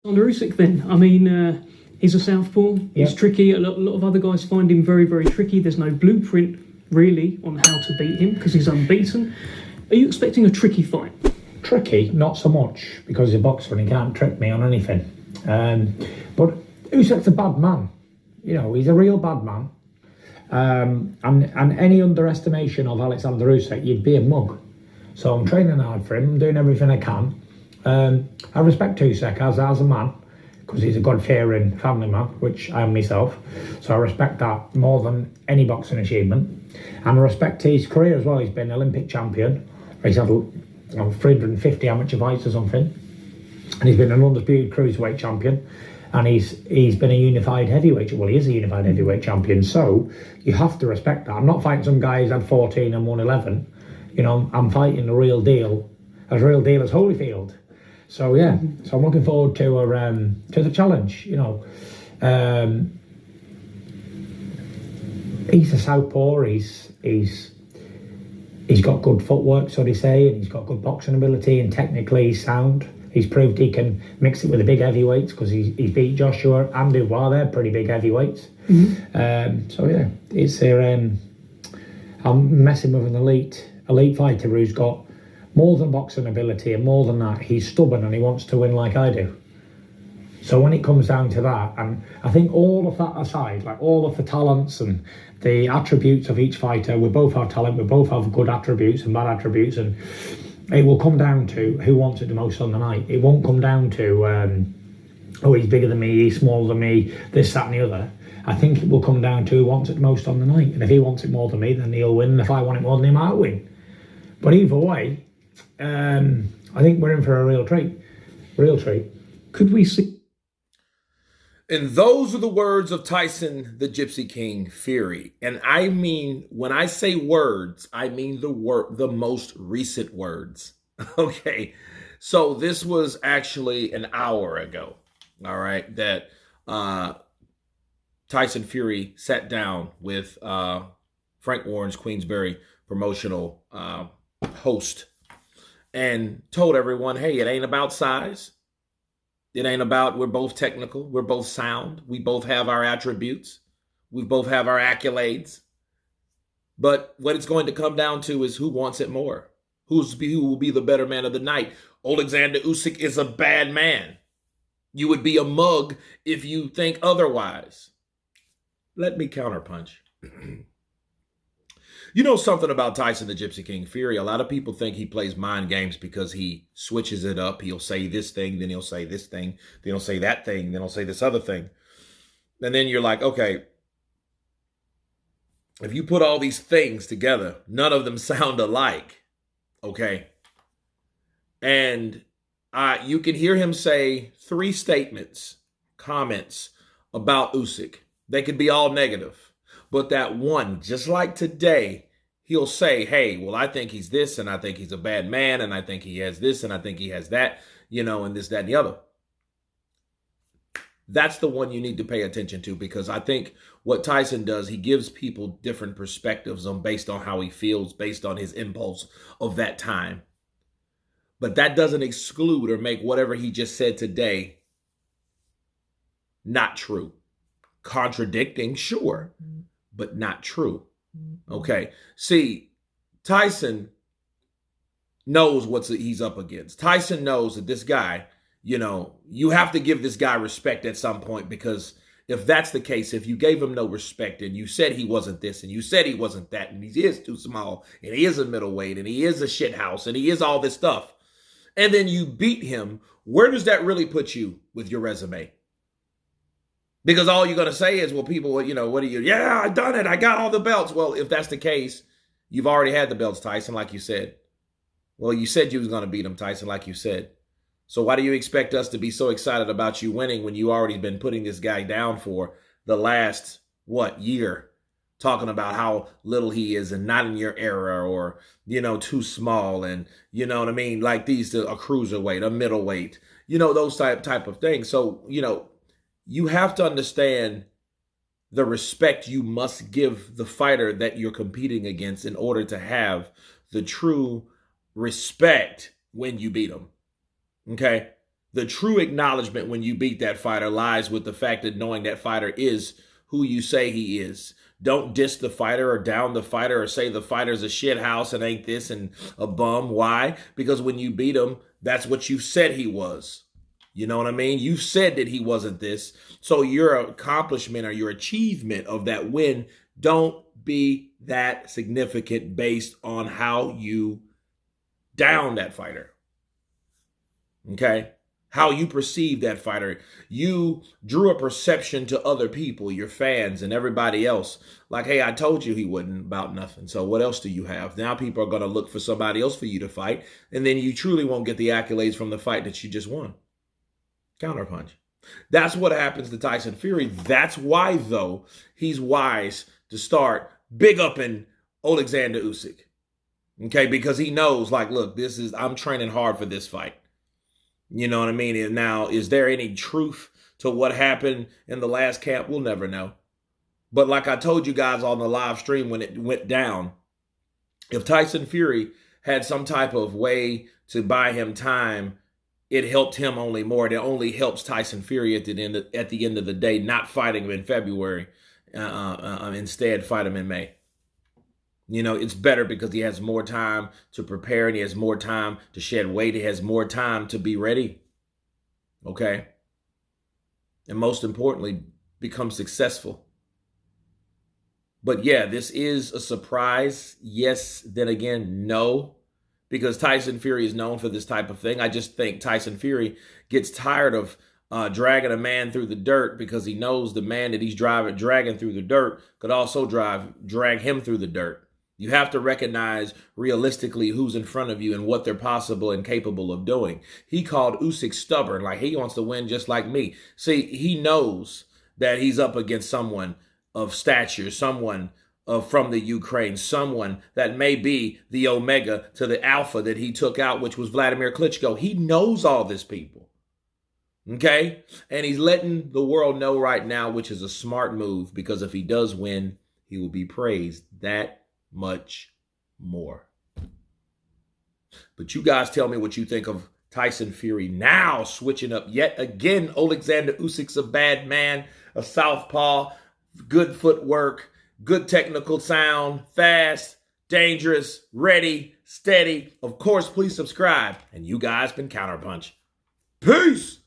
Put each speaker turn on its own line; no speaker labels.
Under Usyk then, I mean, he's a southpaw, he's tricky, a lot of other guys find him very, very tricky. There's no blueprint really on how to beat him because he's unbeaten. Are you expecting a tricky fight?
Tricky, not so much, because he's a boxer and he can't trick me on anything. But Usyk's a bad man. You know, he's a real bad man. And any underestimation of Oleksandr Usyk, you'd be a mug. So I'm training hard for him, I'm doing everything I can. I respect Usyk as a man, because he's a God-fearing family man, which I am myself. So I respect that more than any boxing achievement. And I respect his career as well. He's been Olympic champion. He's had 350 amateur fights or something. And he's been an undisputed cruiserweight champion. And he's been a unified heavyweight. Well, he is a unified heavyweight champion. So you have to respect that. I'm not fighting some guy who's had 14 and won 11. You know, I'm fighting the real deal as Holyfield. So yeah, so I'm looking forward to the challenge. You know, he's a southpaw. He's got good footwork, so they say, and he's got good boxing ability, and technically he's sound. He's proved he can mix it with the big heavyweights because he's beat Joshua and Dubois. They're pretty big heavyweights. So yeah, it's I'm messing with an elite fighter who's got more than boxing ability, and more than that, he's stubborn and he wants to win like I do. So when it comes down to that, and I think all of that aside, like all of the talents and the attributes of each fighter, we both have talent, we both have good attributes and bad attributes, and it will come down to who wants it the most on the night. It won't come down to, oh, he's bigger than me, he's smaller than me, this, that and the other. I think it will come down to who wants it the most on the night. And if he wants it more than me, then he'll win. And if I want it more than him, I'll win. But either way, I think we're in for a real treat. Real treat.
Could we see?
And those are the words of Tyson, the Gypsy King Fury. And I mean, when I say words, I mean the most recent words. Okay. So this was actually an hour ago. All right. That Tyson Fury sat down with Frank Warren's Queensberry promotional host and told everyone, hey, it ain't about size. It ain't about, we're both technical. We're both sound. We both have our attributes. We both have our accolades. But what it's going to come down to is who wants it more. Who will be the better man of the night. Oleksandr Usyk is a bad man. You would be a mug if you think otherwise. Let me counterpunch. You know something about Tyson the Gypsy King Fury? A lot of people think he plays mind games because he switches it up. He'll say this thing, then he'll say this thing, then he'll say that thing, then he'll say this other thing. And then you're like, okay, if you put all these things together, none of them sound alike, okay? And you can hear him say 3 statements, comments about Usyk. They could be all negative. But that one, just like today, he'll say, hey, well, I think he's this, and I think he's a bad man, and I think he has this, and I think he has that, you know, and this, that, and the other. That's the one you need to pay attention to, because I think what Tyson does, he gives people different perspectives based on how he feels, based on his impulse of that time. But that doesn't exclude or make whatever he just said today not true. Contradicting, sure, but not true. Okay. See, Tyson knows what he's up against. Tyson knows that this guy, you know, you have to give this guy respect at some point, because if that's the case, if you gave him no respect and you said he wasn't this and you said he wasn't that and he is too small and he is a middleweight and he is a shithouse and he is all this stuff, and then you beat him, where does that really put you with your resume? Because all you're going to say is, well, people, you know, what are you? Yeah, I done it. I got all the belts. Well, if that's the case, you've already had the belts, Tyson, like you said. Well, you said you was going to beat him, Tyson, like you said. So why do you expect us to be so excited about you winning when you already been putting this guy down for the last, year? Talking about how little he is and not in your era, or, you know, too small, and, you know what I mean? Like these, a cruiserweight, a middleweight, you know, those type of things. So, you know, you have to understand the respect you must give the fighter that you're competing against in order to have the true respect when you beat them. Okay? The true acknowledgement when you beat that fighter lies with the fact that knowing that fighter is who you say he is. Don't diss the fighter or down the fighter or say the fighter's a shit house and ain't this and a bum. Why? Because when you beat him, that's what you said he was. You know what I mean? You said that he wasn't this. So your accomplishment or your achievement of that win don't be that significant based on how you down that fighter. Okay? How you perceive that fighter. You drew a perception to other people, your fans and everybody else. Like, hey, I told you he wasn't about nothing. So what else do you have? Now people are going to look for somebody else for you to fight. And then you truly won't get the accolades from the fight that you just won. Counterpunch. That's what happens to Tyson Fury. That's why, though, he's wise to start big upping Oleksandr Usyk. Okay, because he knows, like, look, I'm training hard for this fight. You know what I mean? And now, is there any truth to what happened in the last camp? We'll never know. But like I told you guys on the live stream when it went down, if Tyson Fury had some type of way to buy him time, it helped him only more. It only helps Tyson Fury at the end of the day, not fighting him in February, instead fight him in May. You know, it's better because he has more time to prepare and he has more time to shed weight. He has more time to be ready. Okay? And most importantly, become successful. But yeah, this is a surprise. Yes, then again, no. Because Tyson Fury is known for this type of thing. I just think Tyson Fury gets tired of dragging a man through the dirt because he knows the man that he's dragging through the dirt could also drag him through the dirt. You have to recognize realistically who's in front of you and what they're possible and capable of doing. He called Usyk stubborn, like he wants to win just like me. See, he knows that he's up against someone of stature, someone from the Ukraine, someone that may be the omega to the alpha that he took out, which was Vladimir Klitschko. He knows all this, people. Okay? And he's letting the world know right now, which is a smart move, because if he does win, he will be praised that much more. But you guys tell me what you think of Tyson Fury now switching up yet again. Oleksandr Usyk's a bad man, a southpaw, good footwork, good technical sound, fast, dangerous, ready, steady. Of course, please subscribe. And you guys been Counterpunch. Peace!